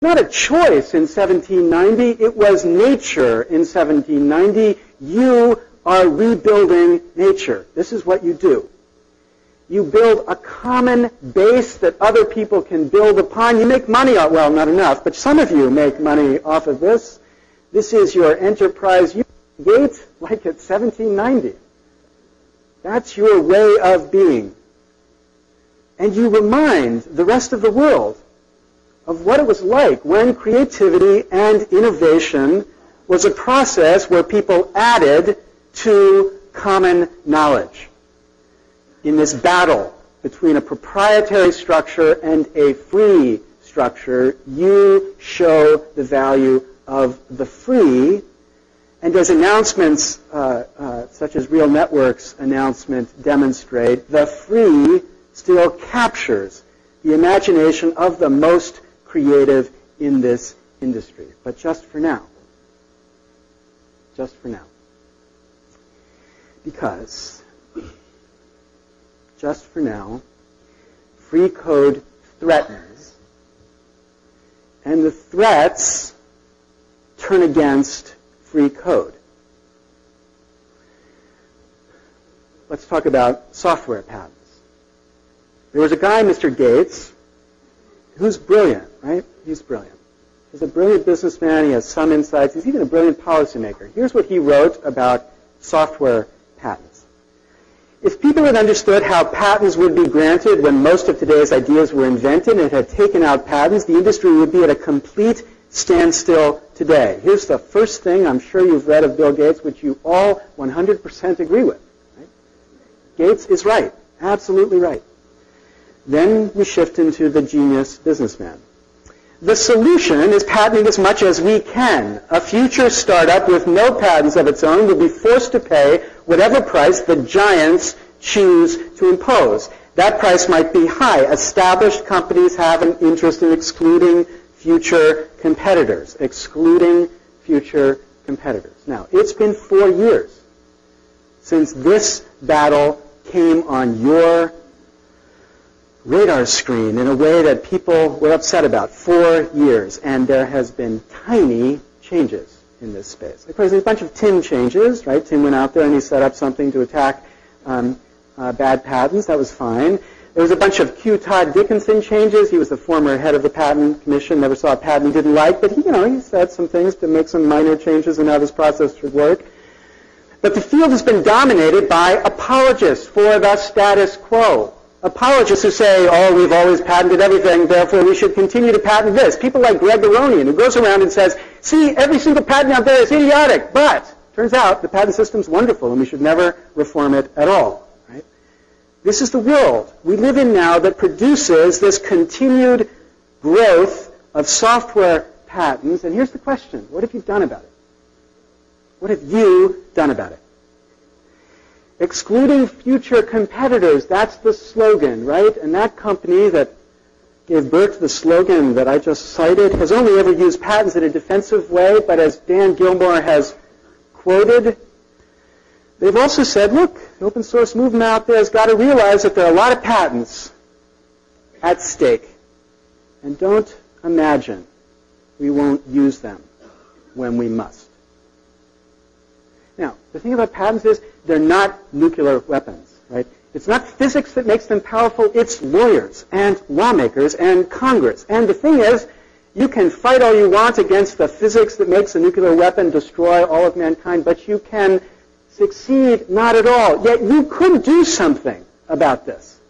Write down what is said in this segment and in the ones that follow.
Not a choice in 1790, it was nature in 1790. You are rebuilding nature. This is what you do. You build a common base that other people can build upon. You make money, well, not enough, but some of you make money off of this. This is your enterprise. You create like it's 1790. That's your way of being. And you remind the rest of the world of what it was like when creativity and innovation was a process where people added to common knowledge. In this battle between a proprietary structure and a free structure, you show the value of the free. And as announcements such as Real Network's announcement demonstrate, the free still captures the imagination of the most creative in this industry. But just for now. Just for now. Because, just for now, free code threatens, and the threats turn against free code. Let's talk about software patents. There was a guy, Mr. Gates, who's brilliant, right? He's brilliant. He's a brilliant businessman. He has some insights. He's even a brilliant policymaker. Here's what he wrote about software patents. If people had understood how patents would be granted when most of today's ideas were invented and had taken out patents, the industry would be at a complete standstill today. Here's the first thing I'm sure you've read of Bill Gates, which you all 100% agree with. Right? Gates is right. Absolutely right. Then we shift into the genius businessman. The solution is patenting as much as we can. A future startup with no patents of its own will be forced to pay whatever price the giants choose to impose. That price might be high. Established companies have an interest in excluding future competitors. Excluding future competitors. Now, it's been 4 years since this battle came on your radar screen in a way that people were upset about. 4 years, and there has been tiny changes in this space. Of course, there's a bunch of Tim changes, right? Tim went out there and he set up something to attack bad patents. That was fine. There was a bunch of Q. Todd Dickinson changes. He was the former head of the Patent Commission, never saw a patent he didn't like, but he said some things to make some minor changes in how this process should work. But the field has been dominated by apologists for the status quo. Apologists who say, oh, we've always patented everything, therefore we should continue to patent this. People like Greg Aronian, who goes around and says, see, every single patent out there is idiotic, but turns out the patent system's wonderful and we should never reform it at all. Right? This is the world we live in now that produces this continued growth of software patents. And here's the question, what have you done about it? What have you done about it? Excluding future competitors, that's the slogan, right? And that company that gave birth to the slogan that I just cited has only ever used patents in a defensive way, but as Dan Gilmore has quoted, they've also said, look, the open source movement out there has got to realize that there are a lot of patents at stake. And don't imagine we won't use them when we must. Now, the thing about patents is they're not nuclear weapons, right? It's not physics that makes them powerful. It's lawyers and lawmakers and Congress. And the thing is, you can fight all you want against the physics that makes a nuclear weapon destroy all of mankind, but you can succeed not at all. Yet you could do something about this.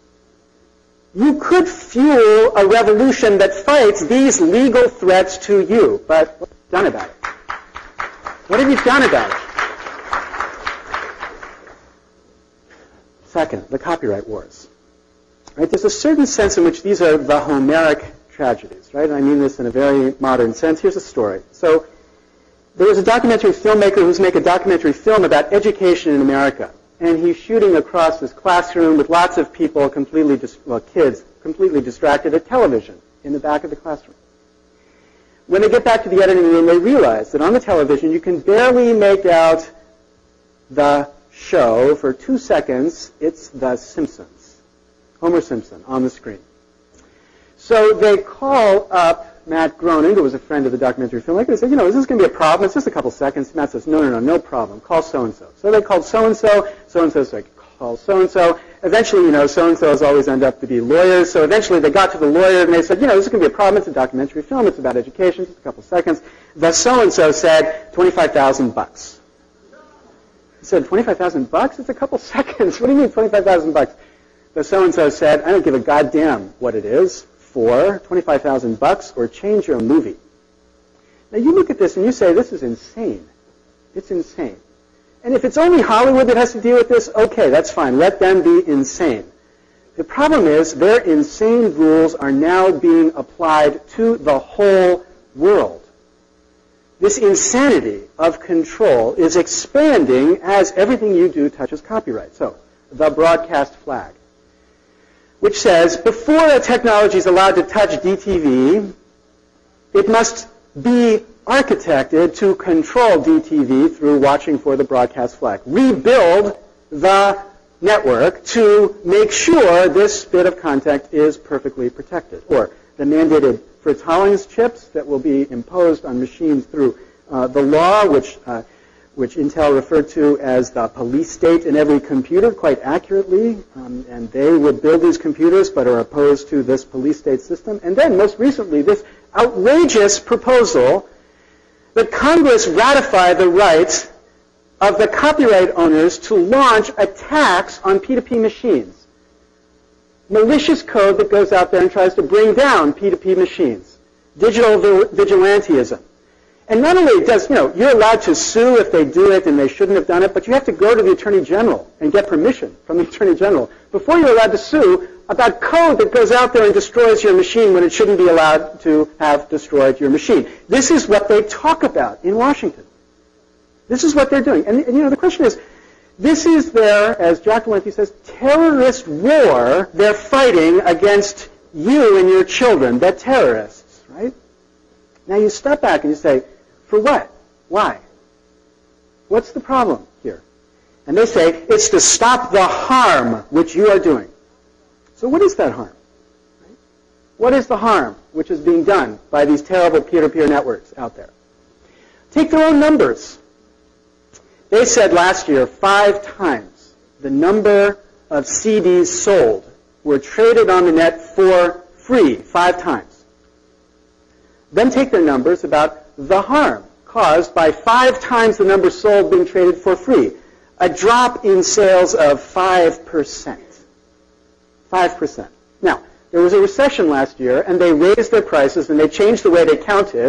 You could fuel a revolution that fights these legal threats to you. But what have you done about it? What have you done about it? Second, the copyright wars. Right? There's a certain sense in which these are the homeric tragedies, right? And I mean this in a very modern sense. Here's a story. So there was a documentary filmmaker who's making a documentary film about education in America. And he's shooting across this classroom with lots of people kids completely distracted at television in the back of the classroom. When they get back to the editing room, they realize that on the television you can barely make out the show for 2 seconds. It's The Simpsons, Homer Simpson on the screen. So they call up Matt Groening, who was a friend of the documentary filmmaker, and said, is this going to be a problem? It's just a couple seconds. Matt says, no problem. Call so-and-so. So they called so-and-so. So-and-so said, call so-and-so. Eventually, so-and-so's always end up to be lawyers. So eventually they got to the lawyer and they said, this is going to be a problem. It's a documentary film. It's about education. Just a couple seconds. The so-and-so said, $25,000. He said, $25,000? It's a couple seconds. What do you mean $25,000? The so-and-so said, I don't give a goddamn what it is for $25,000 or change your movie. Now you look at this and you say, this is insane. It's insane. And if it's only Hollywood that has to deal with this, okay, that's fine. Let them be insane. The problem is their insane rules are now being applied to the whole world. This insanity of control is expanding as everything you do touches copyright. So, the broadcast flag, which says before a technology is allowed to touch DTV, it must be architected to control DTV through watching for the broadcast flag. Rebuild the network to make sure this bit of content is perfectly protected. Or the mandated fritz chips that will be imposed on machines through the law, which Intel referred to as the police state in every computer quite accurately, and they would build these computers but are opposed to this police state system. And then most recently this outrageous proposal that Congress ratify the rights of the copyright owners to launch attacks on P2P machines. Malicious code that goes out there and tries to bring down P2P machines. Digital vigilantism. And not only does, you're allowed to sue if they do it and they shouldn't have done it, but you have to go to the Attorney General and get permission from the Attorney General before you're allowed to sue about code that goes out there and destroys your machine when it shouldn't be allowed to have destroyed your machine. This is what they talk about in Washington. This is what they're doing. And the question is, this is their, as Jack Valenti says, terrorist war they're fighting against you and your children. They're terrorists, right? Now you step back and you say, for what? Why? What's the problem here? And they say, it's to stop the harm which you are doing. So what is that harm? Right? What is the harm which is being done by these terrible peer-to-peer networks out there? Take their own numbers. They said last year 5 times the number of CDs sold were traded on the net for free, 5 times. Then take their numbers about the harm caused by 5 times the number sold being traded for free. A drop in sales of 5%. 5%. Now, there was a recession last year, and they raised their prices, and they changed the way they counted,